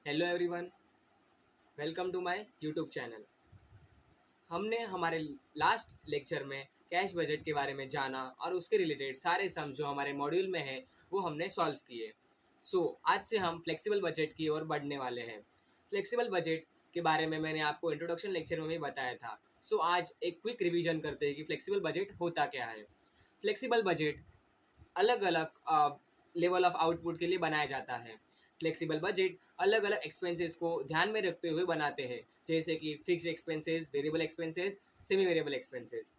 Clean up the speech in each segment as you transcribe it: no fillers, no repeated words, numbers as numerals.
Hello everyone, welcome to my YouTube channel. हमने हमारे last lecture में कैश बजट के बारे में जाना और उसके रिलेटेड सारे सम्स जो हमारे मॉड्यूल में है वो हमने सॉल्व किए। आज से हम फ्लेक्सिबल बजट की ओर बढ़ने वाले हैं। फ्लेक्सिबल बजट के बारे में मैंने आपको इंट्रोडक्शन लेक्चर में भी बताया था। आज एक क्विक रिवीजन करते हैं कि फ्लेक्सिबल बजट होता क्या है। फ्लेक्सिबल बजट अलग अलग लेवल ऑफ आउटपुट के लिए बनाया जाता है। फ्लेक्सिबल बजट अलग अलग एक्सपेंसेस को ध्यान में रखते हुए बनाते हैं, जैसे कि fixed expenses, variable expenses, semi variable expenses.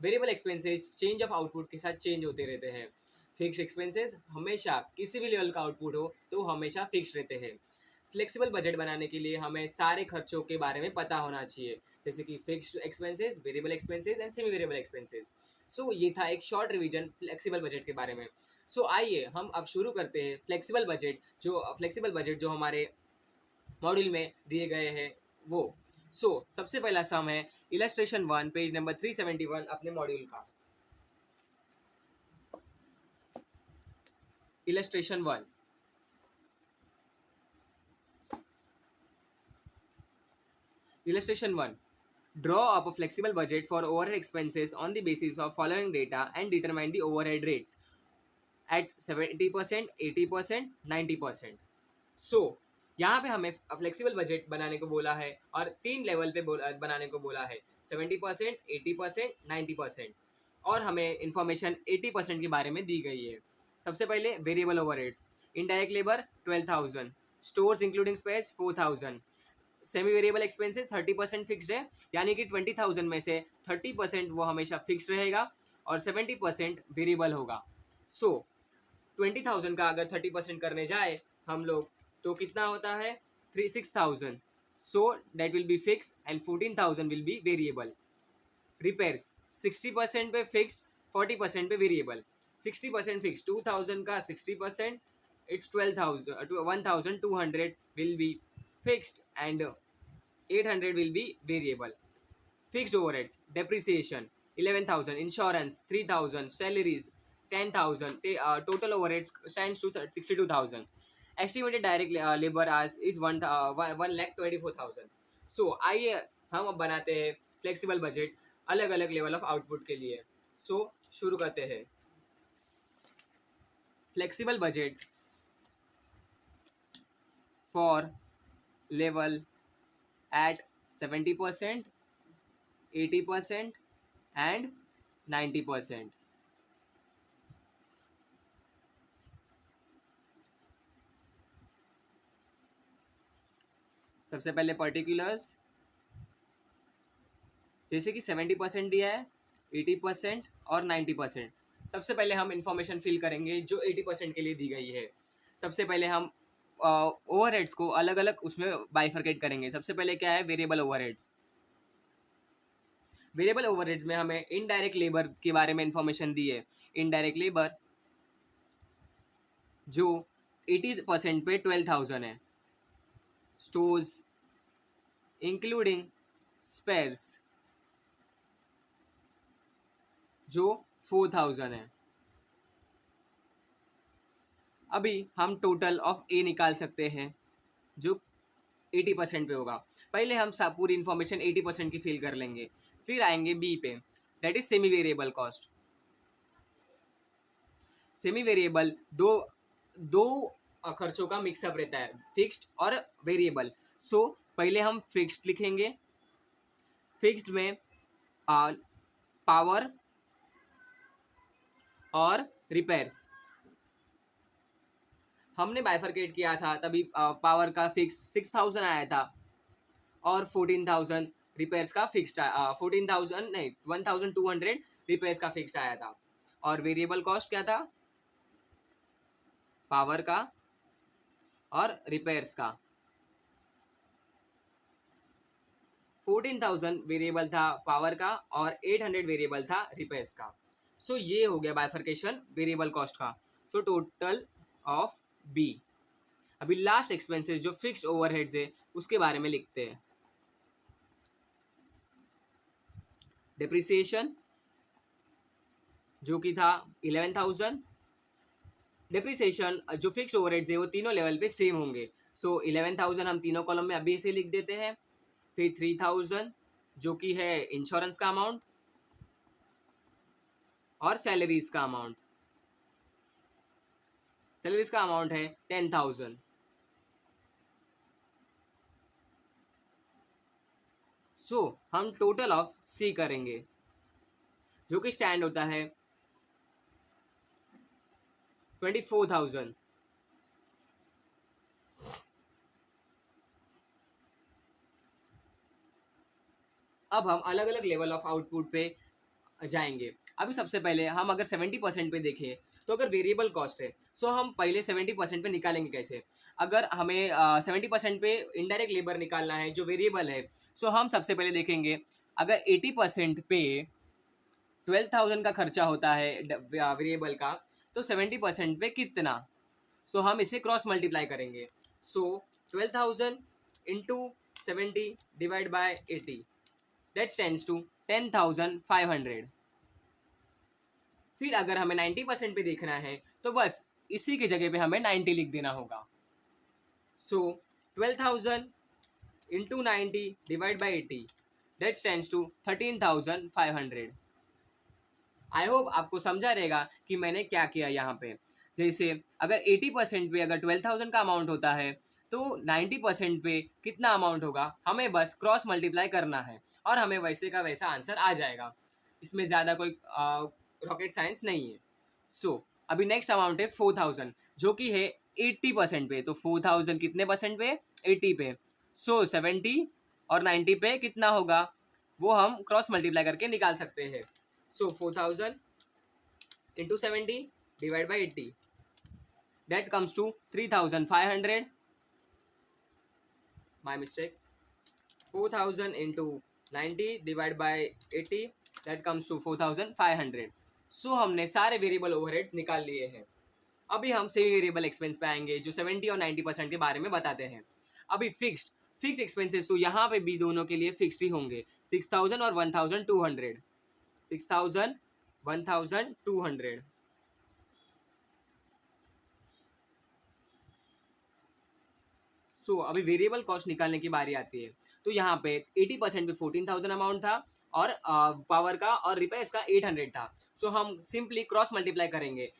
Variable expenses change of output के साथ चेंज होते रहते हैं। फिक्स्ड एक्सपेंसेस हमेशा किसी भी लेवल का आउटपुट हो तो हमेशा फिक्स रहते हैं। फ्लेक्सिबल बजट बनाने के लिए हमें सारे खर्चों के बारे में पता होना चाहिए, जैसे कि fixed expenses, variable expenses and semi variable expenses. ये था एक शॉर्ट रिवीजन फ्लेक्सिबल बजट के बारे में। आइए हम अब शुरू करते हैं फ्लेक्सिबल बजट जो हमारे मॉड्यूल में दिए गए हैं वो। सबसे पहला सम है इलस्ट्रेशन 1 पेज नंबर 371 अपने मॉड्यूल का। Illustration 1। Illustration 1. Draw up a flexible budget for overhead expenses on the basis of following data and determine the overhead rates at 70%, 80%, 90%. So, यहाँ पे हमें फ्लेक्सिबल बजट बनाने को बोला है और तीन लेवल पे बनाने को बोला है, 70%, 80%, 90%। और हमें इंफॉर्मेशन 80% के बारे में दी गई है। सबसे पहले variable overheads, indirect labour 12,000, stores including space 4,000, semi variable expenses 30% fixed है, यानी कि 20,000 में से 30% वो हमेशा फिक्स रहेगा और 70% वेरिएबल होगा। 20,000 का अगर 30% करने जाए हम लोग तो कितना होता है 6,000। That will be fix and 14,000 will be variable. Repairs 60% पे फिक्स्ड, 40% पे वेरिएबल। 60% फिक्स 2,000 का 60%, it's 12,000, 1,200 will be fixed and 800 will be variable. Fixed overheads, depreciation 11,000, insurance 3,000, salaries 10,000, total overheads stands to 62,000. Estimated direct labor hours is 1,24,000. आइए हम अब बनाते हैं flexible budget अलग अलग लेवल ऑफ आउटपुट के लिए। शुरू करते हैं। Flexible budget for level at 70%, 80% and 90%। सबसे पहले पर्टिकुलर्स, जैसे कि 70% दिया है, 80% और 90%। सबसे पहले हम इंफॉर्मेशन फिल करेंगे जो 80% के लिए दी गई है। सबसे पहले हम ओवरहेड्स को अलग अलग उसमें बाइफरकेट करेंगे। सबसे पहले क्या है, वेरिएबल ओवरहेड्स। वेरिएबल ओवरहेड्स में हमें इनडायरेक्ट लेबर के बारे में इंफॉर्मेशन दी है। इनडायरेक्ट लेबर जो 80% पे 12,000 है, स्टोर्स इंक्लूडिंग स्पेयर्स जो 4,000 है। अभी हम टोटल ऑफ ए निकाल सकते हैं जो 80% पे होगा। पहले हम सब पूरी इंफॉर्मेशन 80% की फिल कर लेंगे, फिर आएंगे बी पे, that is semi variable cost. Semi variable दो दो खर्चों का मिक्सअप रहता है, फिक्स्ड और वेरिएबल। पहले हम फिक्स्ड लिखेंगे। फिक्स्ड में पावर और रिपेयर्स हमने बाइफरकेट किया था, तभी पावर का फिक्स 6,000 आया था और 14,000 रिपेयर्स का फिक्स्ड 14,000 नहीं 1,200 रिपेयर्स का फिक्स्ड आया था। और वेरिएबल कॉस्ट क्या था, पावर का और रिपेयर्स का। 14,000 वेरिएबल था पावर का और 800 वेरिएबल था रिपेयर्स का। ये हो गया बाइफरकेशन वेरिएबल कॉस्ट का। Total of B. अभी लास्ट एक्सपेंसेस जो फिक्स्ड ओवरहेड्स है उसके बारे में लिखते हैं। डिप्रिसिएशन जो कि था 11,000। डिप्रिसिएशन जो फिक्स्ड ओवरहेड्स है वो तीनों लेवल पे सेम होंगे, सो 11,000 हम तीनों कॉलम में अभी इसे लिख देते हैं। फिर 3,000 जो कि है इंश्योरेंस का अमाउंट और सैलरीज का अमाउंट। सैलरीज का अमाउंट है 10,000। सो हम टोटल ऑफ सी करेंगे जो कि स्टैंड होता है 24,000। अब हम अलग अलग लेवल ऑफ आउटपुट पे जाएंगे। अभी सबसे पहले हम अगर 70% पे देखें तो अगर वेरिएबल कॉस्ट है सो हम पहले 70% पे निकालेंगे कैसे। अगर हमें 70% पे इनडायरेक्ट लेबर निकालना है जो वेरिएबल है, सो हम सबसे पहले देखेंगे अगर 80% पे 12,000 का खर्चा होता है वेरिएबल का, तो 70% पे कितना। सो हम इसे क्रॉस मल्टीप्लाई करेंगे। So 12,000 into 70 divide by 80 that stands to 10,500। फिर अगर हमें 90% पे देखना है तो बस इसी की जगह पे हमें 90 लिख देना होगा। So 12,000 into 90 divide by 80 that stands to 13,500। I hope आपको समझा रहेगा कि मैंने क्या किया यहाँ पे। जैसे अगर 80% पे अगर 12,000 का अमाउंट होता है तो 90% पे कितना अमाउंट होगा, हमें बस क्रॉस मल्टीप्लाई करना है और हमें वैसे का वैसा आंसर आ जाएगा। इसमें ज़्यादा कोई रॉकेट साइंस नहीं है। सो अभी नेक्स्ट अमाउंट है 4,000 जो कि है 80% पे। तो 4,000 कितने परसेंट पे, 80 पे। सो 70 और 90 पे कितना होगा वो हम क्रॉस मल्टीप्लाई करके निकाल सकते हैं। सो 4,000 into 70 divided by 80 that comes to 3,500. My mistake. 4,000 into 90 divided by 80 that comes to 4,500. सो हमने सारे वेरिएबल ओवरहेड्स निकाल लिए हैं। अभी हम सेमी वेरिएबल एक्सपेंस पे आएंगे जो 70 और 90% के बारे में बताते हैं। अभी फिक्स्ड एक्सपेंसेस तो यहाँ पे भी दोनों के लिए फिक्स्ड ही होंगे, 6,000 और 1,200। 6,000 1,200। सो अभी वेरिएबल कॉस्ट निकालने की बारी आती है। तो यहाँ पे 80% पे 14,000 अमाउंट था और पावर का और रिपेयर्स का 800 था। सो हम सिंपली क्रॉस मल्टीप्लाई करेंगे।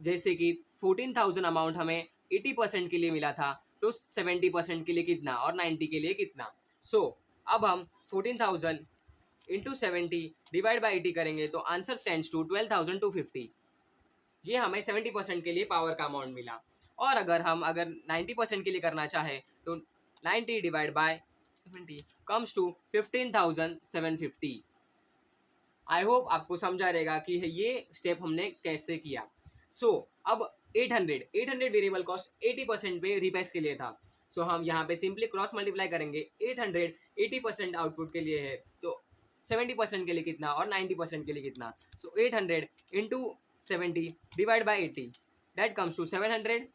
जैसे कि 14,000 अमाउंट हमें 80% के लिए मिला था तो 70% के लिए कितना और 90 के लिए कितना। सो अब हम 14,000 इंटू 70 डिवाइड बाई 80 करेंगे तो आंसर स्टैंड्स टू 12,250। ये हमें 70% के लिए पावर का अमाउंट मिला। और अगर 90% के लिए करना चाहे तो 90 divide by 70 comes to 15,750। I hope आपको समझा रहेगा कि ये स्टेप हमने कैसे किया। सो अब 800 वेरिएबल कॉस्ट 80% पे रिपेयर्स के लिए था। सो हम यहाँ पे सिंपली क्रॉस मल्टीप्लाई करेंगे। 800 80% आउटपुट के लिए है तो 70% के लिए कितना और 90% के लिए कितना। So 800 into 70 divide by 80 that comes to 700।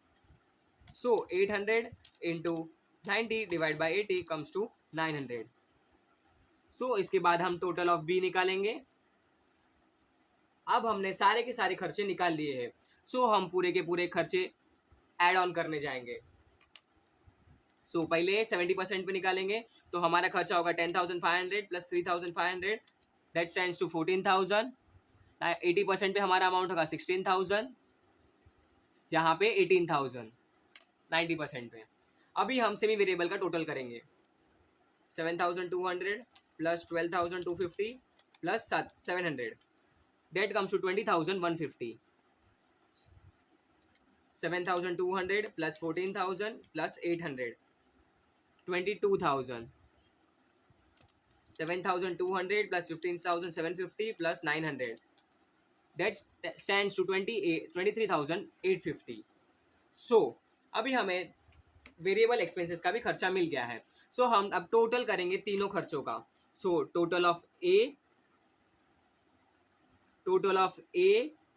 So 800 into 90 divide by 80 comes to 900। So इसके बाद हम टोटल ऑफ बी निकालेंगे। अब हमने सारे के सारे खर्चे निकाल लिए हैं। सो हम पूरे के पूरे खर्चे ऐड ऑन करने जाएंगे। सो पहले 70% पे निकालेंगे तो हमारा खर्चा होगा 10,500 प्लस 3,500 दैट स्टैंड्स टू 14,000। 80% पे हमारा अमाउंट होगा 16,000, जहाँ पे 18,000 90% पे। अभी हम सेमी वेरिएबल का टोटल करेंगे। 7,200 plus 12,250 plus 700 that comes to 20,150। 7,200 plus 14,000 plus 800 22,000। 7,200 plus 15,750 plus 900 that stands to 23,850। So अभी हमें वेरिएबल एक्सपेंसेस का भी खर्चा मिल गया है। सो हम अब टोटल करेंगे तीनों खर्चों का। So total of A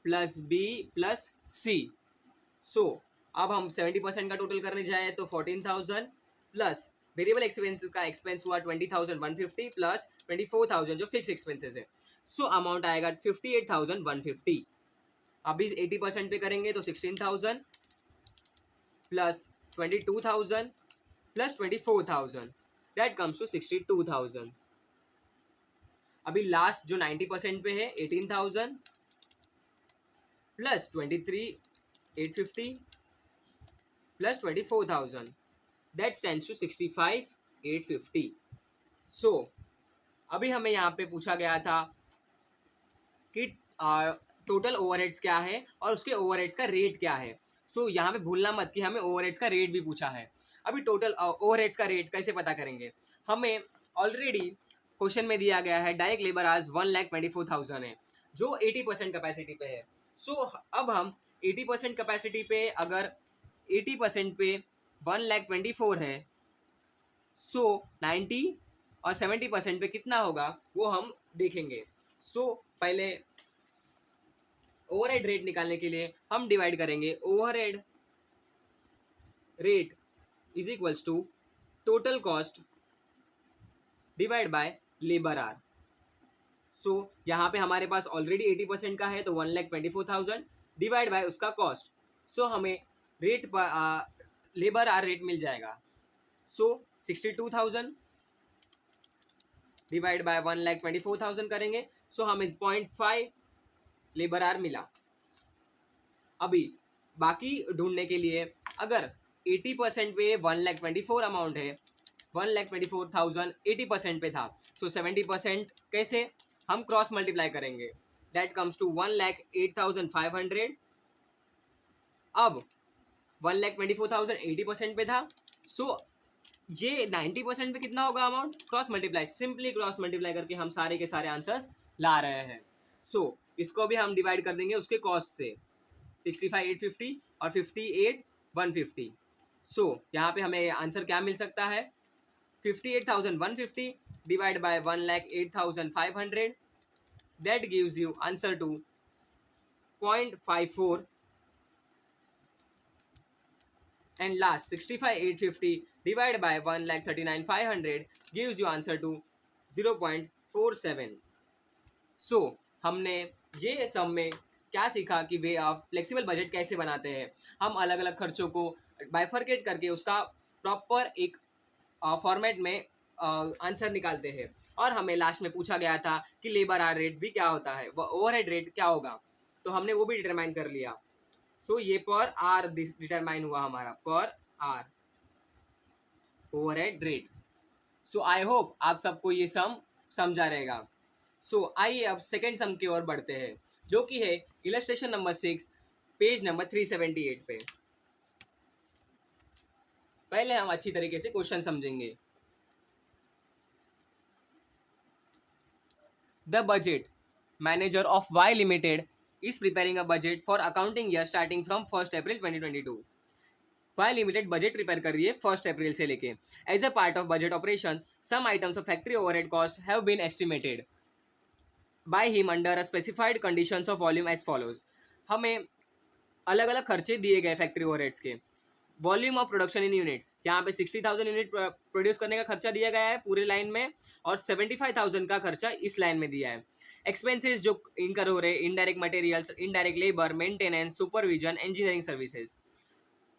plus B plus C. So अब हम 70% का टोटल करने जाए तो 14,000 प्लस वेरिएबल एक्सपेंस का एक्सपेंस हुआ 20,150 प्लस 24,000 जो फिक्स एक्सपेंसेस है। सो अमाउंट आएगा 58,150। अभी 80% पे करेंगे तो 16,000 plus 22,000 plus 24,000, that comes to 62,000। अभी लास्ट जो 90% पे है 18,000 plus 23,850 plus 24,000, that stands to 65,850। So अभी हमें यहाँ पे पूछा गया था कि टोटल ओवरहेड्स क्या है और उसके ओवरहेड्स का रेट क्या है। सो यहाँ पे भूलना मत कि हमें ओवरहेड्स का रेट भी पूछा है। अभी टोटल ओवरहेड्स का रेट कैसे पता करेंगे, हमें ऑलरेडी क्वेश्चन में दिया गया है डायरेक्ट लेबर आज 1,24,000 है जो 80% कैपेसिटी पे है। सो अब हम 80% कैपेसिटी पे अगर 80% पे 1,24,000 है, सो 90 और 70% पे कितना होगा वो हम देखेंगे। सो पहले ओवरहेड रेट निकालने के लिए हम डिवाइड करेंगे overhead rate is equals to total cost divide by labour hour. सो यहाँ पे हमारे पास ऑलरेडी 80% का है तो 1,24,000 डिवाइड बाय उसका कॉस्ट। सो हमें रेट पर लेबर आर रेट मिल जाएगा। सो 62,000 डिवाइड बाय 1,24,000 करेंगे, सो हमें 0.5 लेबर आर मिला। अभी बाकी ढूंढने के लिए अगर 80% पे 1,24,000 अमाउंट है, 1,24,000 80% पे था, सो 70% कैसे हम क्रॉस मल्टीप्लाई करेंगे, दैट कम्स टू 1,08,500। अब 1,24,000 80% पे था, सो ये 90% पे कितना होगा amount, cross multiply, simply cross multiply करके हम सारे के सारे आंसर्स ला रहे हैं। सो इसको भी हम डिवाइड कर देंगे उसके कॉस्ट से, 65,850 और 58,150। सो यहाँ पे हमें आंसर क्या मिल सकता है, 58,150 divide by 1,08,500, that gives you answer to 0.54 and last 65,850 divided by 1,39,500 gives you answer to 0.47। सो हमने ये सब में क्या सीखा कि वे फ्लेक्सिबल बजट कैसे बनाते हैं। हम अलग अलग खर्चों को बाइफरकेट करके उसका प्रॉपर एक फॉर्मेट में आंसर निकालते हैं। और हमें लास्ट में पूछा गया था कि लेबर आर रेट भी क्या होता है, वह ओवरहेड रेट क्या होगा, तो हमने वो भी डिटरमाइन कर लिया। सो ये पर आर डिटरमाइन हुआ हमारा, पर our overhead rate. So I hope आप सबको ये सम समझा रहेगा। सो आइए अब सेकेंड सम की ओर बढ़ते हैं जो कि है इलस्ट्रेशन नंबर 6 पेज नंबर 378 पे। पहले हम अच्छी तरीके से क्वेश्चन समझेंगे। The budget manager of Y limited is preparing a budget for accounting year starting from 1st April 2022। Y limited budget prepare कर रही है 1st अप्रैल से लेके। As a part of budget operations some items of factory overhead cost have been estimated by him under a specified conditions of volume as follows. हमें अलग अलग खर्चे दिए गए फैक्ट्री ओवरहेड्स के। Volume of production in units, यहाँ पे 60,000 unit produce करने का खर्चा दिया गया है पूरे लाइन में, और 75,000 का खर्चा इस लाइन में दिया है। एक्सपेंसेस जो इनकर हो रहे हैं, indirect materials, indirect labour, maintenance, supervision, engineering services.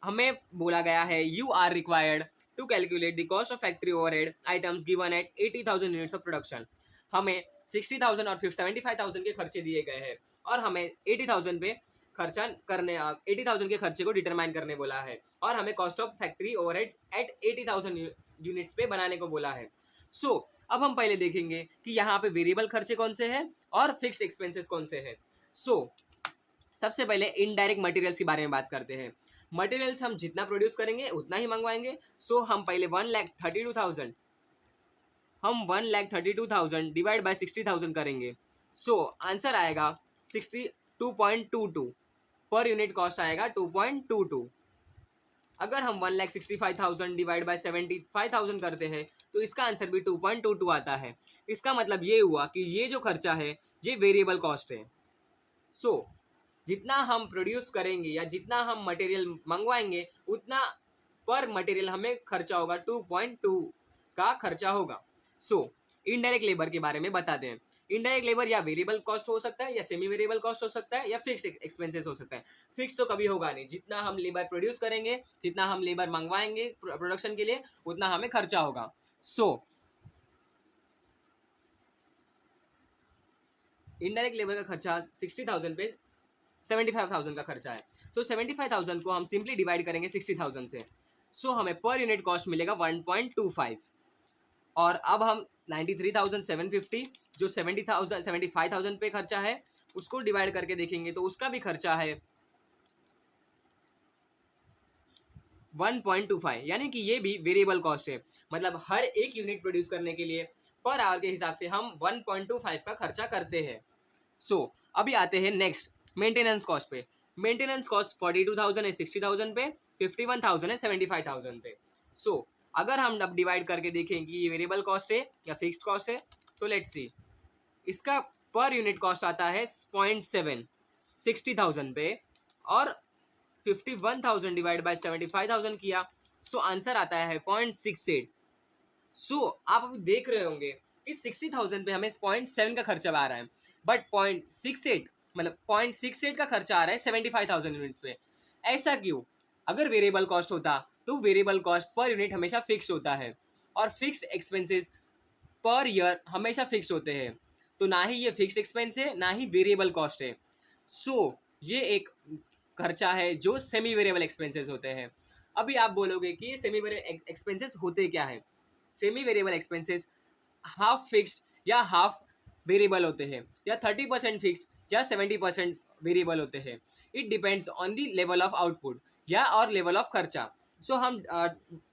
हमें बोला गया है you are required to calculate the cost of factory overhead items given at 80,000 units of production. हमें 60,000 और 75,000 के खर्चे दिए गए हैं और हमें 80,000 पे खर्चा करने 80,000 के खर्चे को डिटरमाइन करने बोला है, और हमें cost of factory overheads at 80,000 units पे बनाने को बोला है। सो अब हम पहले देखेंगे कि यहाँ पे वेरिएबल खर्चे कौन से हैं और फिक्स्ड एक्सपेंसेस कौन से हैं। सो सबसे पहले इनडायरेक्ट मटेरियल्स के बारे में बात करते हैं। मटेरियल्स हम जितना प्रोड्यूस करेंगे उतना ही मंगवाएंगे। सो हम पहले 1,32,000 हम 1,32,000 डिवाइड बाय 60,000 करेंगे। सो आंसर आएगा 62.22 पर यूनिट कॉस्ट आएगा 2.22। अगर हम 1,65,000 डिवाइड बाय 75,000 करते हैं तो इसका आंसर भी 2.22 आता है। इसका मतलब ये हुआ कि ये जो खर्चा है ये वेरिएबल कॉस्ट है। सो जितना हम प्रोड्यूस करेंगे या जितना हम मटेरियल मंगवाएंगे उतना पर मटेरियल हमें खर्चा होगा, 2.2 का खर्चा होगा। सो इनडायरेक्ट लेबर के बारे में बताते हैं। इनडायरेक्ट लेबर या वेरिएबल कॉस्ट हो सकता है, या सेमी वेरिएबल कॉस्ट हो सकता है, या फिक्स एक्सपेंसेस हो सकता है। फिक्स तो कभी होगा नहीं, जितना हम लेबर प्रोड्यूस करेंगे, जितना हम लेबर मंगवाएंगे प्रोडक्शन के लिए, उतना हमें खर्चा होगा। सो इनडायरेक्ट लेबर का खर्चा 60,000 पे 75,000 का खर्चा है। सो 75,000 को हम सिंपली डिवाइड करेंगे 60,000 से। सो हमें पर यूनिट कॉस्ट मिलेगा 1.25। और अब हम 93,750 जो 75,000 पे खर्चा है उसको डिवाइड करके देखेंगे तो उसका भी खर्चा है 1.25, यानी कि ये भी वेरिएबल कॉस्ट है। मतलब हर एक यूनिट प्रोड्यूस करने के लिए पर आवर के हिसाब से हम 1.25 का खर्चा करते हैं। सो अभी आते हैं नेक्स्ट मेंटेनेंस कॉस्ट पे। मेंटेनेंस कॉस्ट 42,000 है 60,000 पे, 51,000 है 75,000 पे। सो अगर हम अब डिवाइड करके देखें कि ये वेरिएबल कॉस्ट है या फिक्स्ड कॉस्ट है, सो लेट्स सी। इसका पर यूनिट कॉस्ट आता है 0.7 60,000 पे, और 51,000 डिवाइड बाय 75,000 किया, सो आंसर आता है 0.68। सो आप अभी देख रहे होंगे कि 60,000 पे हमें 0.7 का खर्चा आ रहा है, बट 0.68 मतलब 0.68 का खर्चा आ रहा है 75,000 यूनिट्स पे। ऐसा क्यों? अगर वेरिएबल कॉस्ट होता तो वेरिएबल कॉस्ट पर यूनिट हमेशा फिक्स होता है, और फिक्स्ड एक्सपेंसेस पर ईयर हमेशा फिक्स होते हैं। तो ना ही ये फिक्स्ड एक्सपेंस है, ना ही वेरिएबल कॉस्ट है। सो ये एक खर्चा है जो सेमी वेरिएबल एक्सपेंसेस होते हैं। अभी आप बोलोगे कि ये सेमी वेरिएबल एक्सपेंसेस होते क्या है? Semi variable expenses half fixed या हाफ वेरिएबल होते हैं, या 30% फिक्स्ड या 70% वेरिएबल होते हैं। It depends on the level of output या और लेवल ऑफ खर्चा। सो हम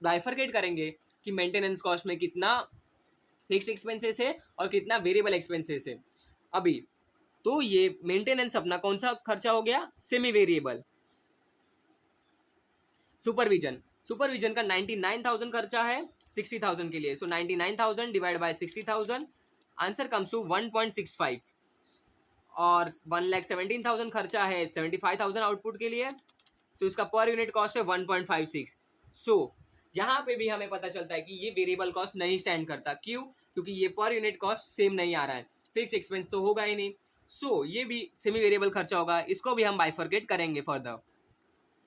बाइफरकेट करेंगे कि मेंटेनेंस कॉस्ट में कितना फिक्स्ड एक्सपेंसेस है और कितना वेरिएबल एक्सपेंसेस है। अभी तो ये मेंटेनेंस अपना कौन सा खर्चा हो गया? Semi variable. सुपरविजन, सुपरविजन का 99,000 खर्चा है 60,000 के लिए। So 99,000 divide by 60,000, answer comes to 1.65। और 1,17,000 खर्चा है 75,000 आउटपुट के लिए, सो इसका पर यूनिट कॉस्ट है 1.56। सो यहाँ पे भी हमें पता चलता है कि ये वेरिएबल कॉस्ट नहीं स्टैंड करता। क्यों? क्योंकि ये पर यूनिट कॉस्ट सेम नहीं आ रहा है, फिक्स एक्सपेंस तो होगा ही नहीं। सो ये भी सेमी वेरिएबल खर्चा होगा, इसको भी हम बाइफरकेट करेंगे फर्दर।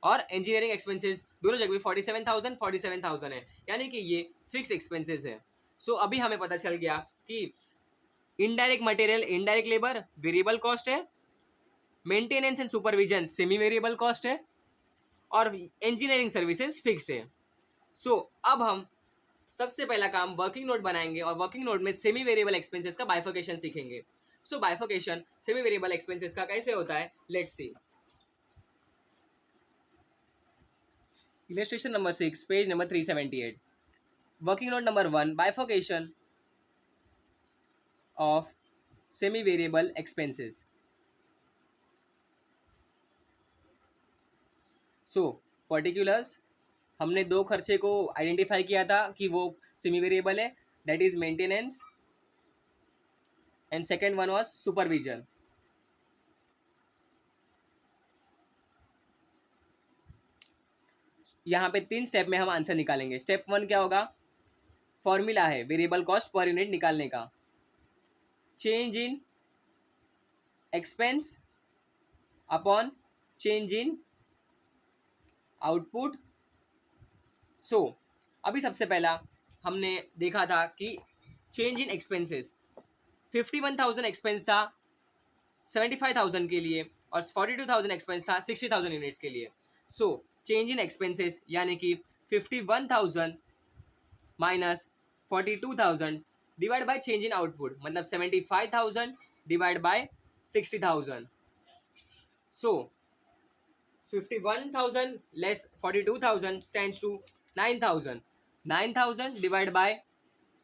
और इंजीनियरिंग एक्सपेंसेस दोनों जगह 47,000 है, यानी कि ये फिक्स एक्सपेंसेस है। सो अभी हमें पता चल गया कि indirect material indirect labour variable cost है, maintenance and supervision semi variable cost है, और इंजीनियरिंग सर्विसेज फिक्स्ड है। सो अब हम सबसे पहला काम वर्किंग नोट बनाएंगे, और वर्किंग नोट में सेमी वेरिएबल एक्सपेंसेस का बाइफरकेशन सीखेंगे। सो बाइफरकेशन सेमी वेरिएबल एक्सपेंसेस का कैसे होता है, let's see. Illustration number 6, page number 378. Working note number 1, bifurcation of semi-variable expenses. So, particulars, हमने दो खर्चे को आइडेंटिफाई किया था कि वो सेमी वेरिएबल है, that is maintenance, and second one was supervision. यहाँ पे 3 स्टेप में हम आंसर निकालेंगे। स्टेप 1 क्या होगा? फॉर्मूला है वेरिएबल कॉस्ट पर यूनिट निकालने का, change in expense upon change in output. So अभी सबसे पहला हमने देखा था कि चेंज इन एक्सपेंसेस 51,000 एक्सपेंस था 75,000 के लिए, और 42,000 एक्सपेंस था 60,000 यूनिट्स के लिए। सो चेंज इन एक्सपेंसेस यानी कि 51,000 minus 42,000 divide by change in output, मतलब 75,000 divide by 60,000। So 51,000 less 42,000 stands to 9,000. 9,000 divided by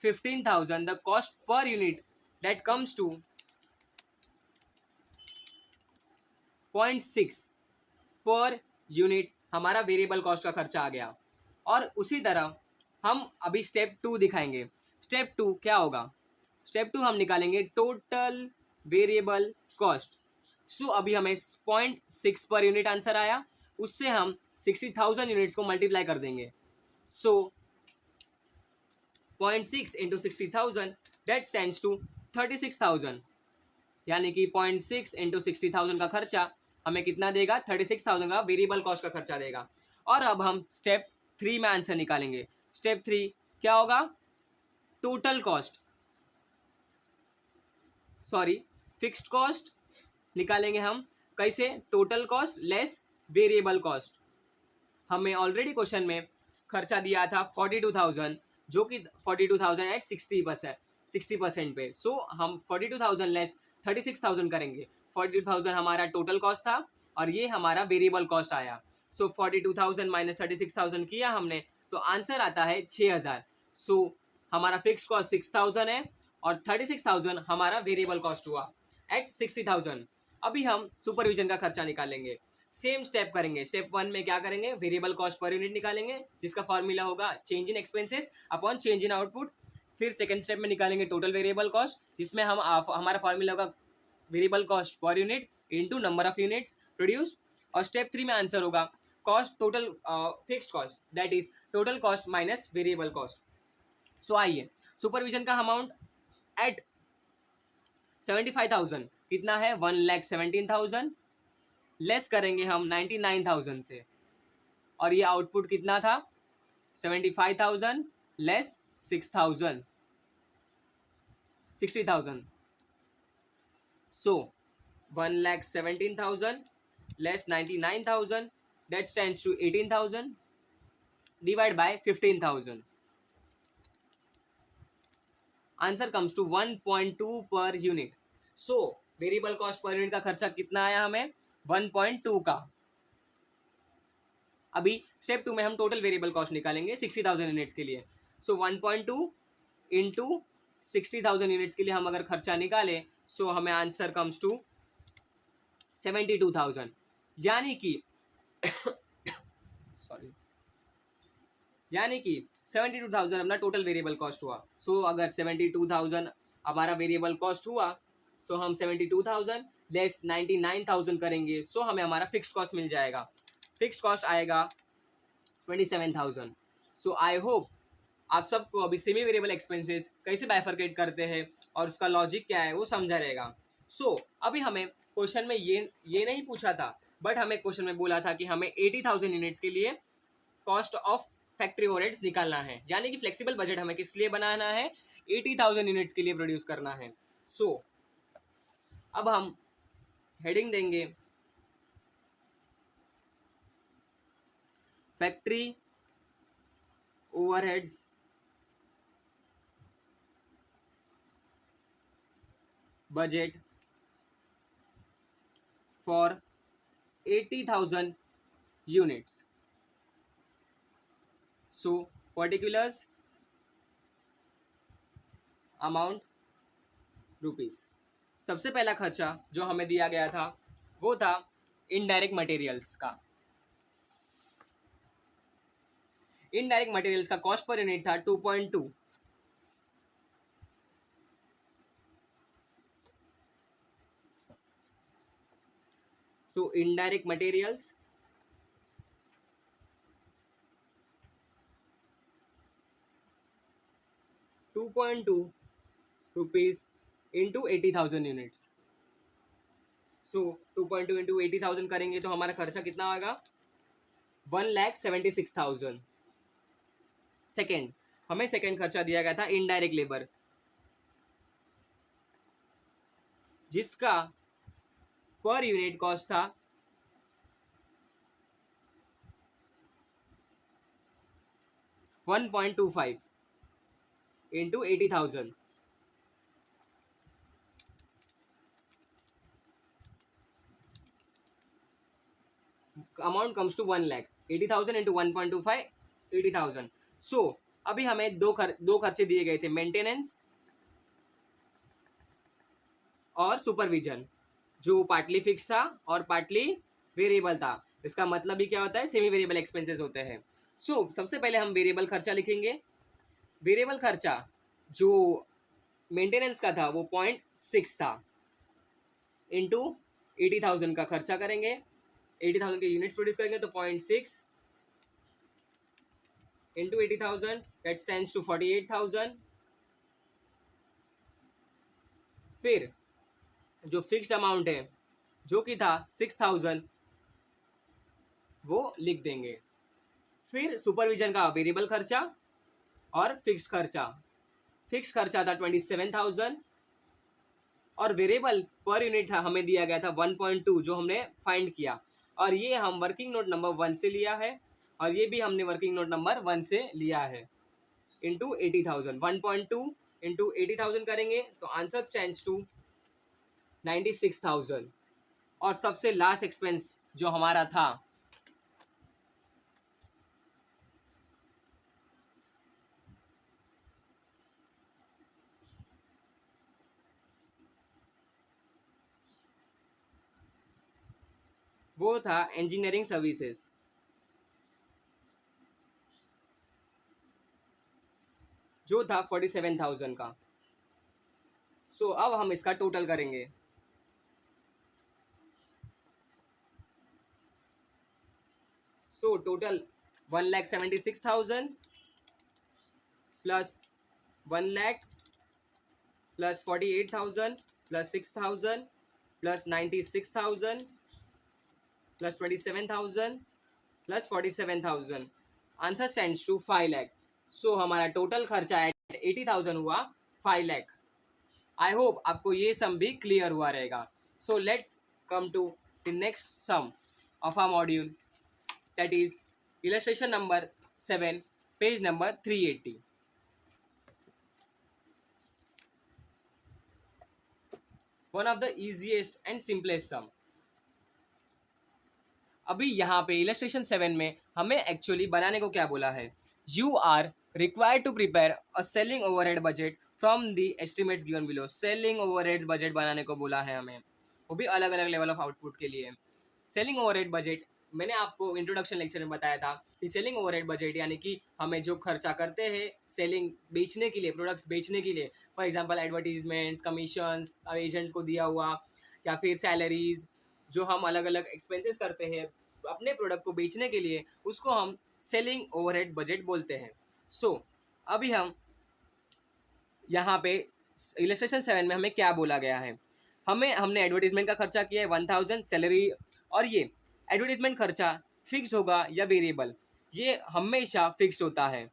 15,000, the cost per unit that comes to 0.6 per unit हमारा वेरिएबल कॉस्ट का खर्चा आ गया। और उसी तरह हम अभी स्टेप 2 दिखाएंगे। स्टेप 2 क्या होगा? स्टेप 2 हम निकालेंगे टोटल वेरिएबल कॉस्ट। सो अभी हमें 0.6 पर यूनिट आंसर आया, उससे हम 60,000 यूनिट्स को मल्टीप्लाई कर देंगे। सो 0.6 इंटू 60,000 दैट स्टैंड्स टू 36,000। यानी कि 0.6 इंटू 60,000 का खर्चा हमें कितना देगा, 36,000 का वेरिएबल कॉस्ट का खर्चा देगा। और अब हम स्टेप 3 में आंसर निकालेंगे। स्टेप 3 क्या होगा, total cost, sorry fixed cost निकालेंगे हम। कैसे, total cost less variable cost. हमें ऑलरेडी क्वेश्चन में खर्चा दिया था 42,000, जो कि 42,000 एट 60% पे। सो हम 42,000 लेस 36,000 करेंगे। 42,000 हमारा टोटल कॉस्ट था और ये हमारा वेरिएबल कॉस्ट आया। सो 42,000 माइनस 36,000 किया हमने, तो आंसर आता है 6,000। सो हमारा फिक्स कॉस्ट 6,000 है और 36,000 हमारा वेरिएबल कॉस्ट हुआ एट 60,000। अभी हम सुपरविजन का खर्चा निकालेंगे। सेम स्टेप करेंगे। स्टेप 1 में क्या करेंगे, वेरिएबल कॉस्ट पर यूनिट निकालेंगे, जिसका फॉर्मूला होगा change in expenses upon change in output. फिर सेकंड स्टेप में निकालेंगे टोटल वेरिएबल कॉस्ट, जिसमें हम हमारा फॉर्मूला होगा variable cost per unit into number of units produced. और स्टेप 3 में आंसर होगा cost total fixed cost, that is total cost minus variable cost. So आइए, सुपरविजन का अमाउंट एट 75,000 कितना है, 1,17,000 लेस करेंगे हम 99,000 से, और ये आउटपुट कितना था, 75,000 less 60,000। So 1,17,000 less 99,000, that stands to 18,000 divided by 15,000. Answer comes to 1.2 per unit. So variable cost per unit का खर्चा कितना आया हमें, 1.2 का। अभी स्टेप 2 में हम टोटल वेरिएबल कॉस्ट निकालेंगे 60,000 यूनिट्स के लिए। सो 1.2 इंटू 60,000 यूनिट्स के लिए हम अगर खर्चा निकालें, सो हमें आंसर कम्स टू 72,000, यानी कि सॉरी, यानी कि 72,000 अपना टोटल वेरिएबल कॉस्ट हुआ। सो अगर 72,000 हमारा वेरिएबल कॉस्ट हुआ, सो हम 72,000 लेस 99,000 करेंगे, सो हमें हमारा फिक्स्ड कॉस्ट मिल जाएगा। फिक्स्ड कॉस्ट आएगा 27,000। सो आई होप आप सबको अभी सेमी वेरिएबल एक्सपेंसेस कैसे बाइफरकेट करते हैं और उसका लॉजिक क्या है वो समझा रहेगा। सो अभी हमें क्वेश्चन में ये नहीं पूछा था, बट हमें क्वेश्चन में बोला था कि हमें 80,000 यूनिट्स के लिए कॉस्ट ऑफ फैक्ट्री ओवरहेड्स निकालना है, यानी कि फ्लेक्सिबल बजट हमें किस लिए बनाना है, 80,000 यूनिट्स के लिए प्रोड्यूस करना है। सो अब हम हेडिंग देंगे factory overheads budget for 80,000 units. So particulars amount rupees. सबसे पहला खर्चा जो हमें दिया गया था वो था इनडायरेक्ट मटेरियल्स का। इनडायरेक्ट मटेरियल्स का कॉस्ट पर यूनिट था 2.2। So indirect materials ₹2.2 into 80,000 units. So 2.2 into 80,000 करेंगे तो हमारा खर्चा कितना आएगा, 1,76,000। सेकेंड, हमें सेकेंड खर्चा दिया गया था इनडायरेक्ट लेबर, जिसका पर यूनिट कॉस्ट था 1.25 into 80,000। Amount comes to 1 lakh. 80,000 into 1.25 80,000। So अभी हमें दो खर्चे दिए गए थे, मेंटेनेंस और सुपरविजन, जो पार्टली फिक्स था और पार्टली वेरिएबल था। इसका मतलब ही क्या होता है, सेमी वेरिएबल एक्सपेंसेस होते हैं। सो सबसे पहले हम वेरिएबल खर्चा लिखेंगे। वेरिएबल खर्चा जो मेंटेनेंस का था वो 0.6 था, इंटू 80,000 का खर्चा करेंगे, 80,000 के यूनिट्स प्रोड्यूस करेंगे तो 0.6 इंटू 80,000 दैट स्टैंड्स टू 48,000। फिर जो फिक्स्ड अमाउंट है जो कि था 6000 वो लिख देंगे। फिर सुपरविजन का वेरिएबल खर्चा और फिक्स्ड खर्चा। फिक्स्ड खर्चा था 27000 और वेरिएबल पर यूनिट था हमें दिया गया था 1.2 जो हमने फाइंड किया, और ये हम वर्किंग नोट नंबर 1 से लिया है और ये भी हमने वर्किंग नोट नंबर 1 से लिया है। इंटू 80,000, 1.2 इंटू 80,000 करेंगे तो आंसर स्टैंड्स टू 96,000। और सबसे लास्ट एक्सपेंस जो हमारा था वो था इंजीनियरिंग सर्विसेज, जो था 47,000 का। सो अब हम इसका टोटल करेंगे। So total 1,76,000 plus 1,00,000 plus 48,000 plus 6,000 plus 96,000 plus 27,000 plus 47,000, answer stands to 5 lakh. So हमारा टोटल खर्चा एट 80,000 हुआ 5 लाख। आई होप आपको ये सम भी क्लियर हुआ रहेगा। So let's come to the next sum of our module, that is illustration number 7, page number 380। One of the easiest and simplest sum. अभी यहाँ पे इलस्ट्रेशन 7 में हमें एक्चुअली बनाने को क्या बोला है, you are required to prepare a selling overhead budget from the estimates given below. Selling overhead budget बनाने को बोला है हमें, वो भी अलग अलग लेवल ऑफ आउटपुट के लिए। सेलिंग ओवरहेड बजट मैंने आपको इंट्रोडक्शन लेक्चर में बताया था कि सेलिंग ओवरहेड बजट यानी कि हमें जो खर्चा करते हैं सेलिंग बेचने के लिए, प्रोडक्ट्स बेचने के लिए, for example advertisements, commissions, agents को दिया हुआ, या फिर सैलरीज, जो हम अलग अलग एक्सपेंसेस करते हैं अपने प्रोडक्ट को बेचने के लिए, उसको हम सेलिंग ओवरहेड्स बजट बोलते हैं। सो अभी हम यहाँ पे इलस्ट्रेशन 7 में हमें क्या बोला गया है, हमने एडवर्टीजमेंट का खर्चा किया है 1000 सैलरी, और ये एडवर्टीजमेंट खर्चा फिक्स्ड होगा या वेरिएबल, ये हमेशा फिक्स्ड होता है।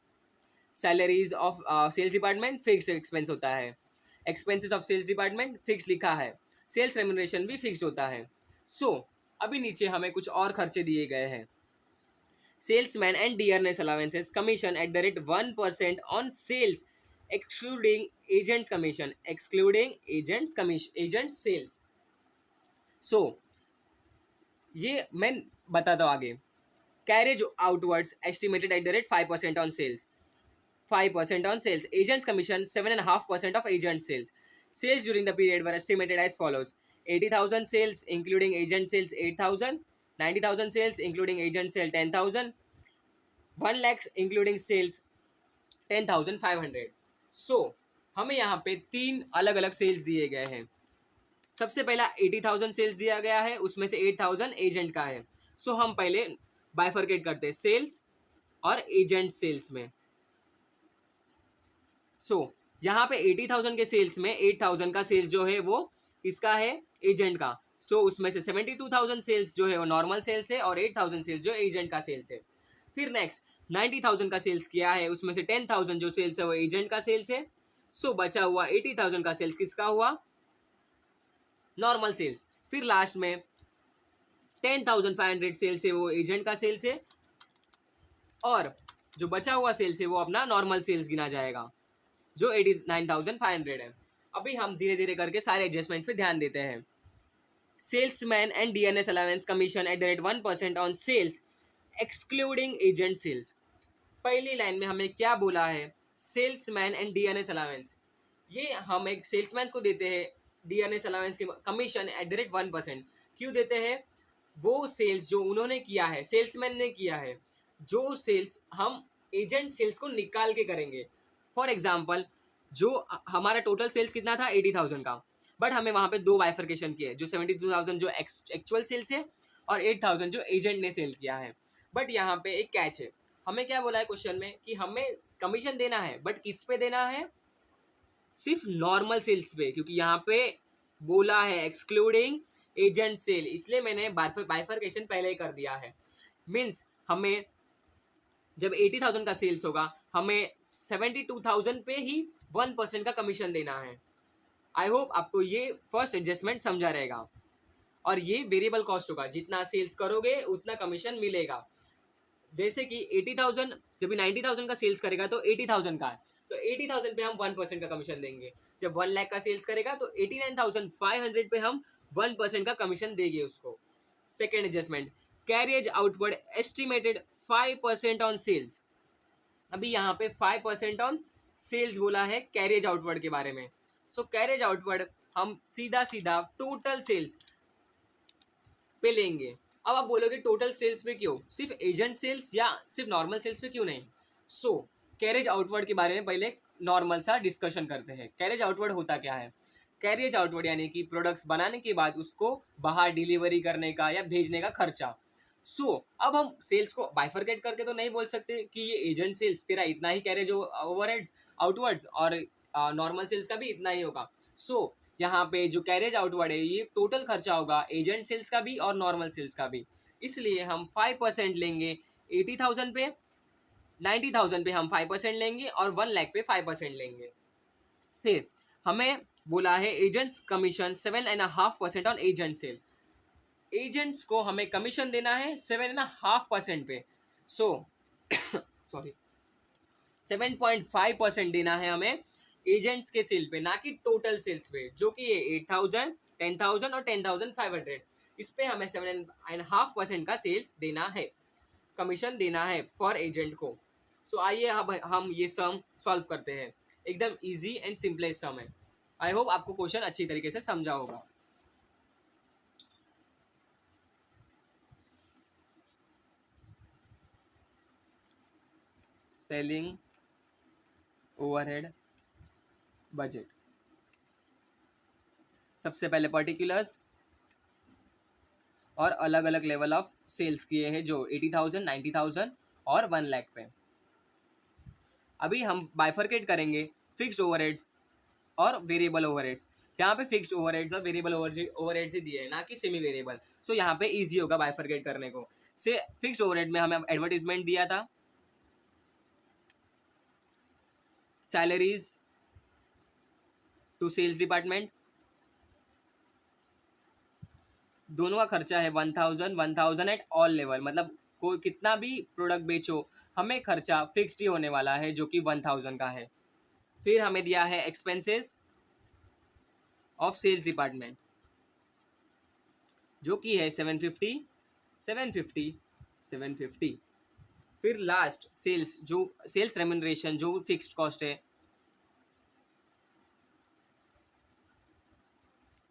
Salaries of sales department fixed expense होता है, expenses of sales department fix लिखा है, सेल्स रेम्यूनरेशन भी फिक्स्ड होता है। सो अभी नीचे हमें कुछ और खर्चे दिए गए हैं। Salesman and dearness allowances commission at the rate 1% on sales excluding agents commission, excluding agents commission, agent sales. So ये मैं बताता हूँ आगे। Carriage outwards estimated at the rate 5% on sales, 5% on sales. Agents commission 7.5% of agent sales. Sales during the period were estimated as follows: 80,000 sales including agent sales 8,000, 90,000 sales including agent sale 10,000, 1 lakh including sales 10,500. So हमें यहाँ पे 3 अलग अलग sales दिए गए हैं। सबसे पहला 80,000 सेल्स दिया गया है, उसमें से 8,000 एजेंट का है। सो हम पहले बाइफरकेट करते हैं सेल्स और एजेंट सेल्स में। यहाँ पे 80,000 के सेल्स में 8,000 का सेल्स जो है वो इसका है, एजेंट का। उसमें से 72,000 सेल्स जो है वो नॉर्मल सेल्स है और 8,000 सेल्स जो एजेंट का सेल्स है। फिर नेक्स्ट 90,000 का सेल्स किया है, उसमें से 10,000 जो सेल्स है वो एजेंट का सेल्स है। बचा हुआ 80,000 का सेल्स किसका हुआ, नॉर्मल सेल्स। फिर लास्ट में 10,500 सेल्स है वो एजेंट का सेल्स है, और जो बचा हुआ सेल्स है वो अपना नॉर्मल सेल्स गिना जाएगा जो 89,500 है। अभी हम धीरे धीरे करके सारे एडजस्टमेंट्स पे ध्यान देते हैं। Salesman and DNS allowance commission at the rate 1% on sales excluding agent sales. पहली लाइन में हमें क्या बोला है, सेल्समैन एंड डीएनएस अलाउंस, ये हम एक सेल्समैन को देते हैं डीएनएस अलाउंस के कमीशन एट द रेट 1%। क्यों देते हैं, वो सेल्स जो उन्होंने किया है, सेल्समैन ने किया है, जो सेल्स हम एजेंट सेल्स को निकाल के करेंगे। फॉर एग्जाम्पल जो हमारा टोटल सेल्स कितना था 80,000 का, बट हमें वहाँ पे 2 बाइफर्केशन किए, जो 72,000 जो एक्चुअल सेल्स है और 8,000 जो एजेंट ने सेल किया है। बट यहाँ पे एक कैच है, हमें क्या बोला है क्वेश्चन में कि हमें कमीशन देना है, बट किस पे देना है, सिर्फ नॉर्मल सेल्स पे, क्योंकि यहाँ पे बोला है एक्सक्लूडिंग एजेंट सेल, इसलिए मैंने बाइफरकेशन पहले ही कर दिया है। मीन्स हमें जब 80,000 का सेल्स होगा, हमें 72,000 पे ही 1% का कमीशन देना है। आई होप आपको ये फर्स्ट एडजस्टमेंट समझा रहेगा। और ये वेरिएबल कॉस्ट होगा, जितना सेल्स करोगे उतना कमीशन मिलेगा। जैसे कि 80,000, जब 90,000 का सेल्स करेगा तो 80,000 का है, तो 80,000 पे हम 1% का कमीशन देंगे। जब 1 लाख का सेल्स करेगा तो 89,500 पे हम 1% का कमीशन देंगे उसको। Second adjustment, carriage outward estimated 5% on sales. अभी यहाँ पे 5% ऑन सेल्स बोला है कैरियज आउटवर्ड के बारे में। सो कैरियज आउटवर्ड हम सीधा सीधा टोटल सेल्स पे लेंगे। अब आप बोलोगे टोटल सेल्स पे क्यों, सिर्फ एजेंट सेल्स या सिर्फ नॉर्मल सेल्स पे क्यों नहीं? सो कैरेज आउटवर्ड के बारे में पहले नॉर्मल सा डिस्कशन करते हैं। कैरेज आउटवर्ड होता क्या है? कैरेज आउटवर्ड यानी कि प्रोडक्ट्स बनाने के बाद उसको बाहर डिलीवरी करने का या भेजने का खर्चा। अब हम सेल्स को बाइफरकेट करके तो नहीं बोल सकते कि ये एजेंट सेल्स तेरा इतना ही कैरेज ओवरहेड्स आउटवर्ड्स और नॉर्मल सेल्स का भी इतना ही होगा। यहाँ पे जो कैरेज आउटवर्ड है ये टोटल खर्चा होगा एजेंट सेल्स का भी और नॉर्मल सेल्स का भी। इसलिए हम 5% लेंगे 80,000 पे, 90,000 पे हम 5% लेंगे और 1 लाख पे 5% लेंगे। फिर हमें बोला है agents commission 7.5% on agent sale. Agents को हमें कमीशन देना है 7.5% पे। सॉरी 7.5% देना है हमें एजेंट्स के सेल पे, ना कि टोटल सेल्स पे, जो कि ये 8,000, 10,000 और 10,500। इस पे हमें 7.5% का सेल्स देना है, कमीशन देना है पर एजेंट को। आइए अब हम ये सम सॉल्व करते हैं। एकदम इजी एंड सिंपलेस्ट सम है। आई होप आपको क्वेश्चन अच्छी तरीके से समझा होगा। सेलिंग ओवरहेड बजट, सबसे पहले पर्टिकुलर्स और अलग अलग लेवल ऑफ सेल्स किए हैं, जो 80,000, 90,000 और 1 लाख पे। अभी हम बाइफरकेट करेंगे फिक्स्ड ओवरहेड्स और वेरिएबल ओवरहेड्स। यहाँ पे फिक्स्ड ओवरहेड्स और वेरिएबल ओवरहेड्स ही दिए हैं, ना कि सेमी वेरिएबल। यहाँ पे इजी होगा बाइफरकेट करने को। से फिक्स्ड ओवरहेड में हमें एडवर्टीजमेंट दिया था, सैलरीज टू सेल्स डिपार्टमेंट, दोनों का खर्चा है 1,000 एट ऑल लेवल, मतलब कोई कितना भी प्रोडक्ट बेचो हमें खर्चा फिक्स्ड ही होने वाला है, जो कि 1,000 का है। फिर हमें दिया है एक्सपेंसेस ऑफ सेल्स डिपार्टमेंट, जो कि है 750, 750, 750। फिर लास्ट सेल्स, जो सेल्स रेम्यूनरेशन जो फिक्स्ड कॉस्ट है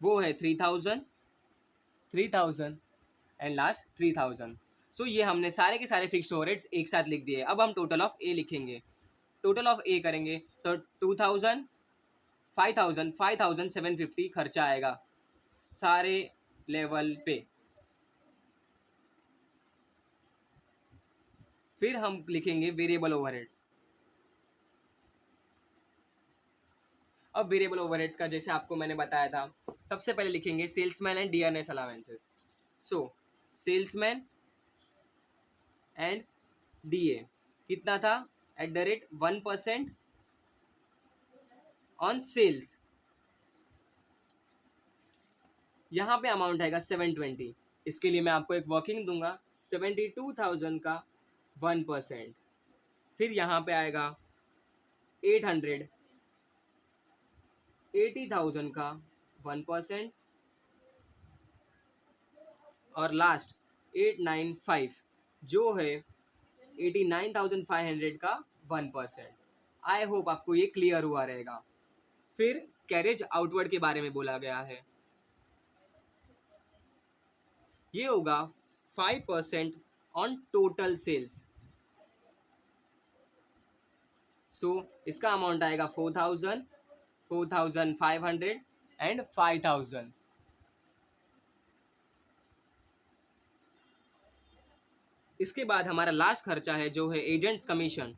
वो है 3,000, 3,000 एंड लास्ट 3,000। ये हमने सारे के सारे फिक्स्ड ओवरहेड्स एक साथ लिख दिए। अब हम टोटल ऑफ ए लिखेंगे। टोटल ऑफ ए करेंगे तो 2,000, 5,000, 5,750 खर्चा आएगा सारे लेवल पे। फिर हम लिखेंगे वेरिएबल ओवरहेड्स। अब वेरिएबल ओवरहेड्स का जैसे आपको मैंने बताया था, सबसे पहले लिखेंगे salesman and dearness allowances. Salesman and DA कितना था, @1% ऑन सेल्स। यहाँ पे अमाउंट आएगा 720। इसके लिए मैं आपको एक वर्किंग दूंगा, 72,000 का 1%। फिर यहाँ पे आएगा 800, 80,000 का 1%। और लास्ट 895 जो है 89,500 का 1%। आई होप आपको ये क्लियर हुआ रहेगा। फिर कैरेज आउटवर्ड के बारे में बोला गया है, ये होगा 5% ऑन टोटल सेल्स। इसका अमाउंट आएगा 4,000, 4,500 एंड 5,000। इसके बाद हमारा लास्ट खर्चा है जो है एजेंट्स कमीशन,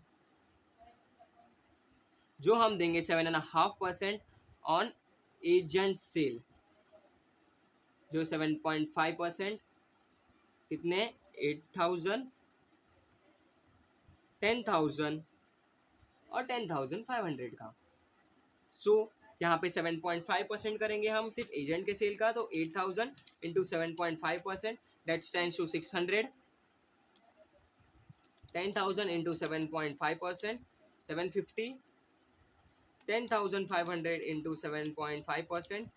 जो हम देंगे 7.5% ऑन एजेंट सेल। जो 7.5% कितने 8,000, 10,000 और 10,500 का। सो यहाँ पे 7.5% करेंगे हम सिर्फ एजेंट के सेल का, तो 8,000 into 7.5% that stands to 600, 10,000 into 7.5% 750, 10,500 into 7.5%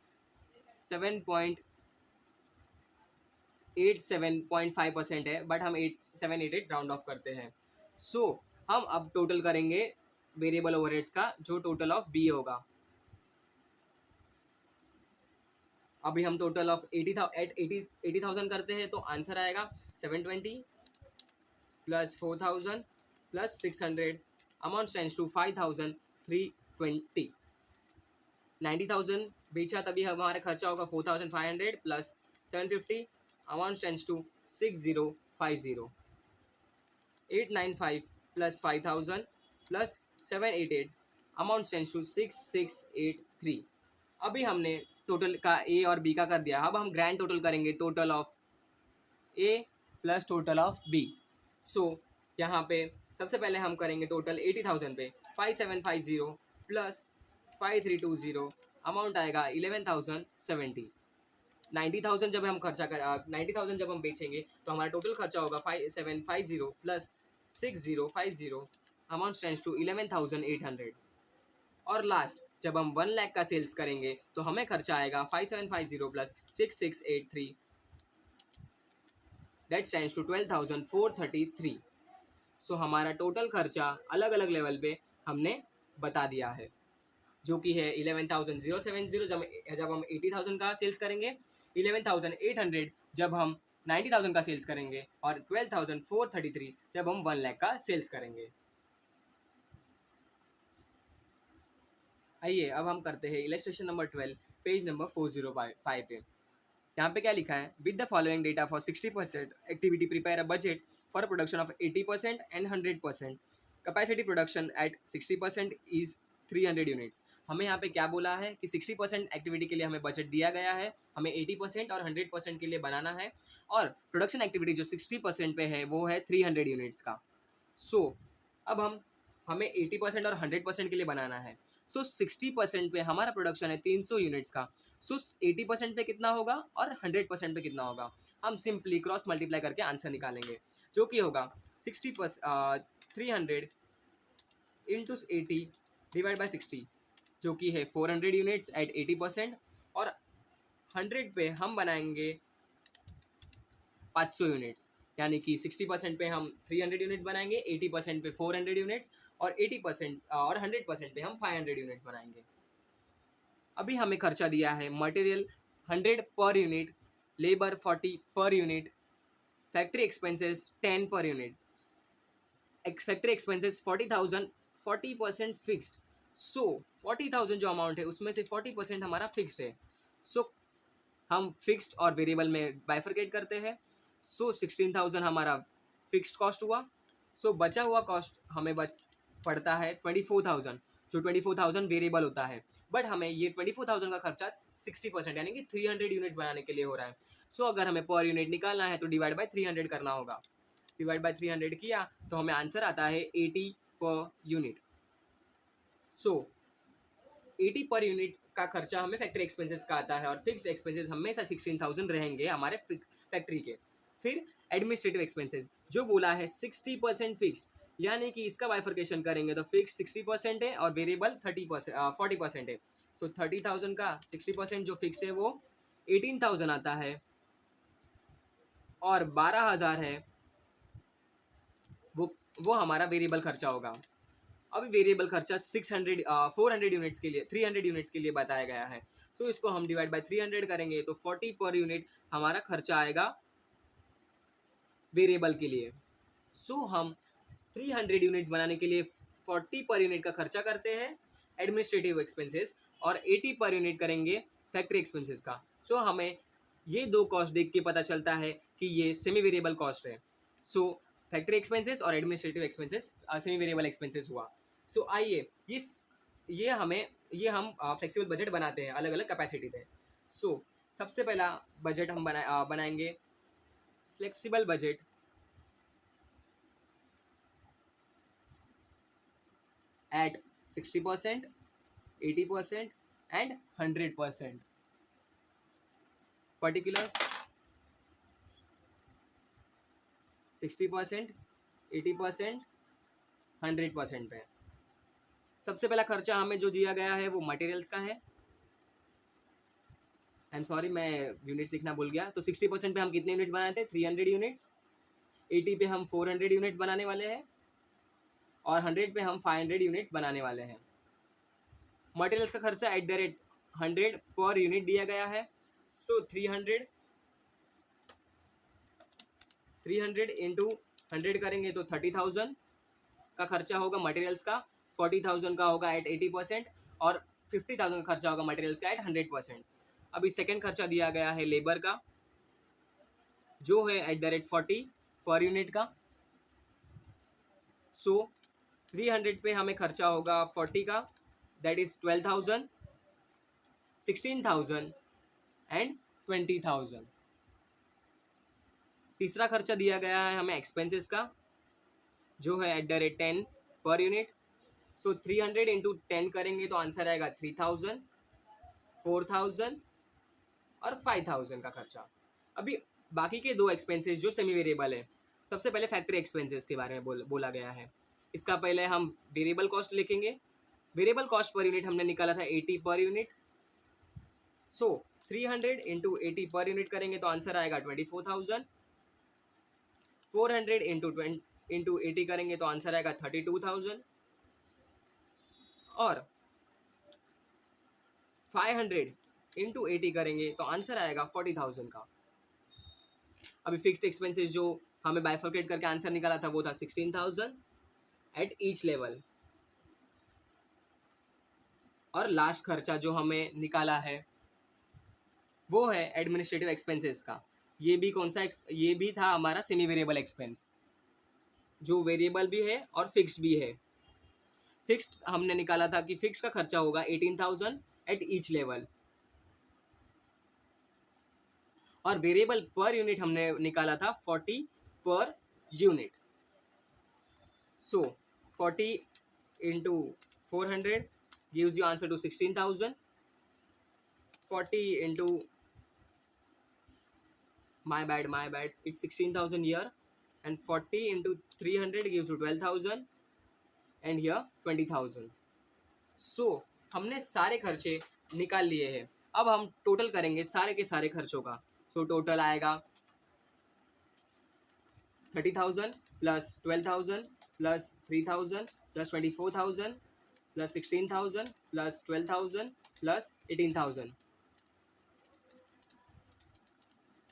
7.87.5% है, बट हम 788 राउंड ऑफ करते हैं। सो हम अब टोटल करेंगे वेरिएबल ओवरहेड्स का, जो टोटल ऑफ बी होगा। अभी हम टोटल ऑफ 80,000 करते हैं, तो आंसर आएगा 720 plus 4,000 plus 600, amount stands to 5,320। 90,000 बेचा तभी हमारा खर्चा होगा 4,500 plus 750, amount stands to 6050। 895 plus 5,000 plus 788, amount stands to 6683। अभी हमने टोटल का ए और बी का कर दिया। अब हम ग्रैंड टोटल करेंगे, total of A plus total of B. So यहाँ पे सबसे पहले हम करेंगे टोटल 80,000 पे 5750 प्लस 5320, अमाउंट आएगा 11,070। 90,000 जब हम खर्चा कर 90,000 जब हम बेचेंगे तो हमारा टोटल खर्चा होगा 5750 प्लस 6050, अमाउंट स्टैंड्स टू 11,800। और लास्ट जब हम 1 लाख का सेल्स करेंगे तो हमें खर्चा आएगा 5750 प्लस 6683, दैट स्टैंड्स टू 12,433। सो हमारा टोटल खर्चा अलग अलग लेवल पे हमने बता दिया है, जो कि है 11,070 जब हम 80,000 का सेल्स करेंगे, 11,800 जब हम 90,000 का सेल्स करेंगे, और 12,433 जब हम 1 लाख का सेल्स करेंगे। आइए अब हम करते हैं इलस्ट्रेशन नंबर 12, पेज नंबर 405 पे। यहाँ पे क्या लिखा है, with the following data for 60% activity prepare a budget for production of 80% and 100%। Capacity production at 60% is 300 units. हमें यहाँ पे क्या बोला है कि 60% एक्टिविटी के लिए हमें बजट दिया गया है, हमें 80% और 100% के लिए बनाना है, और प्रोडक्शन एक्टिविटी जो 60% पे है वो है 300 यूनिट्स का। सो अब हमें 80% और 100% के लिए बनाना है। सो 60% पे हमारा प्रोडक्शन है 300 यूनिट्स का। सो 80% पे कितना होगा और 100% पे कितना होगा, हम सिंपली क्रॉस मल्टीप्लाई करके आंसर निकालेंगे, जो कि होगा 300 इंटू 80 डिवाइड बाई 60, जो कि है 400 यूनिट्स एट 80%, और 100 पे हम बनाएंगे 500 यूनिट्स, यानी कि 60% पे हम 300 यूनिट्स बनाएंगे, 80% पे 400 यूनिट्स, और 80% और 100% पे हम 500 यूनिट्स बनाएंगे। अभी हमें खर्चा दिया है मटेरियल 100 पर यूनिट, लेबर 40 पर unit, factory expenses 10 per unit, factory expenses 40,000, 40% fixed. So 40,000 जो अमाउंट है उसमें से 40% हमारा फिक्स्ड है। सो हम फिक्स्ड और वेरिएबल में बाइफरकेट करते हैं। सो 16,000 हमारा फिक्स्ड कॉस्ट हुआ। सो बचा हुआ कॉस्ट हमें पड़ता है 24,000, जो 24,000 वेरिएबल होता है, बट हमें ये 24,000 का खर्चा 60% यानी कि 300 यूनिट्स बनाने के लिए हो रहा है। सो अगर हमें पर यूनिट निकालना है तो डिवाइड बाय 300 करना होगा। डिवाइड बाय 300 किया तो हमें आंसर आता है 80 पर यूनिट। सो 80 पर यूनिट का खर्चा हमें फैक्ट्री एक्सपेंसेस का आता है, और फिक्स्ड एक्सपेंसेस हमेशा 16,000 रहेंगे हमारे फैक्ट्री के। फिर एडमिनिस्ट्रेटिव एक्सपेंसेस जो बोला है 60% फिक्स्ड, यानी कि इसका बाइफर्केशन करेंगे तो फिक्स 60% है और वेरिएबल 40% है। सो 30,000 का 60% जो फिक्स है वो 18,000 आता है, और 12,000 है वो हमारा वेरिएबल खर्चा होगा। अभी वेरिएबल खर्चा 400 यूनिट्स के लिए 300 यूनिट्स के लिए बताया गया है। सो इसको हम डिवाइड बाय 300 करेंगे तो 40 पर यूनिट हमारा खर्चा आएगा वेरिएबल के लिए। सो हम 300 यूनिट्स बनाने के लिए 40 पर यूनिट का खर्चा करते हैं एडमिनिस्ट्रेटिव एक्सपेंसेस, और 80 पर यूनिट करेंगे फैक्ट्री एक्सपेंसेस का। सो हमें ये दो कॉस्ट देख के पता चलता है कि ये सेमी वेरिएबल कॉस्ट है। सो फैक्ट्री एक्सपेंसेस और administrative expenses semi variable expenses हुआ। सो आइए ये हम फ्लेक्सिबल बजट बनाते हैं अलग अलग कैपेसिटी पे। सो सबसे पहला बजट हम बनाएंगे flexible budget at 60%, 80% and 100%. Particulars 60%, 80%, 100% पे. सबसे पहला खर्चा हमें जो दिया गया है वो मटेरियल्स का है. आई एम सॉरी, मैं यूनिट्स लिखना भूल गया. तो 60% पे हम कितने यूनिट्स बनाए थे? 300 यूनिट्स. 80 पे हम 400 यूनिट्स बनाने वाले हैं और 100 पे हम 500 यूनिट्स बनाने वाले हैं. मटेरियल्स का खर्चा eight the rate 100 per unit दिया गया है. सो 300 इंटू 100 करेंगे तो 30,000 का खर्चा होगा मटेरियल्स का. 40,000 का होगा एट 80% और 50,000 का खर्चा होगा मटेरियल्स का एट 100%. अभी सेकेंड खर्चा दिया गया है लेबर का, जो है eight the rate 40 per unit का. सो 300 पे हमें खर्चा होगा 40 का, दैट इज 12,000, 16,000 एंड 20,000. तीसरा खर्चा दिया गया है हमें एक्सपेंसेस का, जो है eight the rate 10 per unit. So 300 into 10 करेंगे तो आंसर आएगा 3,000, 4,000 और 5,000 का खर्चा. अभी बाकी के दो एक्सपेंसेस जो सेमी वेरिएबल है, सबसे पहले फैक्ट्री एक्सपेंसेस के बारे में बोला गया है. इसका पहले हम वेरिएबल कॉस्ट लिखेंगे. वेरिएबल कॉस्ट पर यूनिट हमने निकाला था 80 पर यूनिट. सो 300 इंटू 80 पर यूनिट करेंगे तो आंसर आएगा 24,000. 400 इंटू 80 करेंगे तो आंसर आएगा 32,000 और 500 इंटू 80 करेंगे तो आंसर आएगा 40,000 का. अभी फिक्स्ड एक्सपेंसेस जो हमें बाइफर्केट करके आंसर निकाला था वो था 16,000 एट ईच लेवल. और लास्ट खर्चा जो हमें निकाला है वो है एडमिनिस्ट्रेटिव एक्सपेंसेस का. ये भी कौन सा ये भी था हमारा सेमी वेरिएबल एक्सपेंस, जो वेरिएबल भी है और फिक्स्ड भी है. फिक्स्ड हमने निकाला था कि फिक्स का खर्चा होगा 18,000 एट ईच लेवल और वेरिएबल पर यूनिट हमने निकाला था 40 per unit. So 40 into 400 gives you answer to 16,000. 40 into my bad it's 16,000 here and 40 into 300 gives you 12,000 and here 20,000. So हमने सारे खर्चे निकाल लिए हैं. अब हम टोटल करेंगे सारे के सारे खर्चों का. सो टोटल आएगा 30,000 plus 12,000 plus 3,000 plus 24,000 plus 16,000 plus 12,000 प्लस 18,000.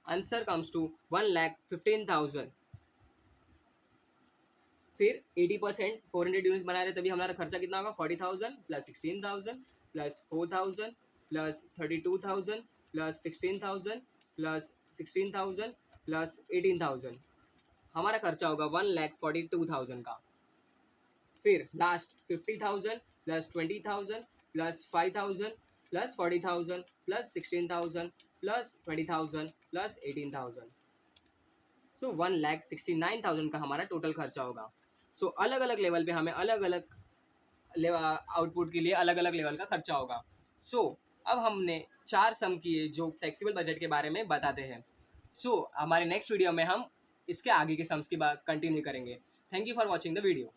Answer comes to 1,15,000. फिर 80% 400 यूनिट्स बना रहे तभी हमारा खर्चा कितना होगा? 40,000 plus 16,000 plus 4,000 plus 32,000 plus 16,000 plus 16,000 plus 18,000. हमारा खर्चा होगा 1,42,000 का. फिर last 50,000 plus 20,000 plus 5,000 plus 40,000 plus 16,000 plus 20,000 plus 18,000. सो 1,69,000 का हमारा टोटल खर्चा होगा. सो अलग अलग लेवल पे हमें अलग अलग आउटपुट के लिए अलग अलग लेवल का खर्चा होगा. सो अब हमने 4 सम किए जो फ्लेक्सिबल बजट के बारे में बताते हैं. सो हमारे नेक्स्ट वीडियो में हम इसके आगे के सम्स की बात कंटिन्यू करेंगे. Thank you for watching the video.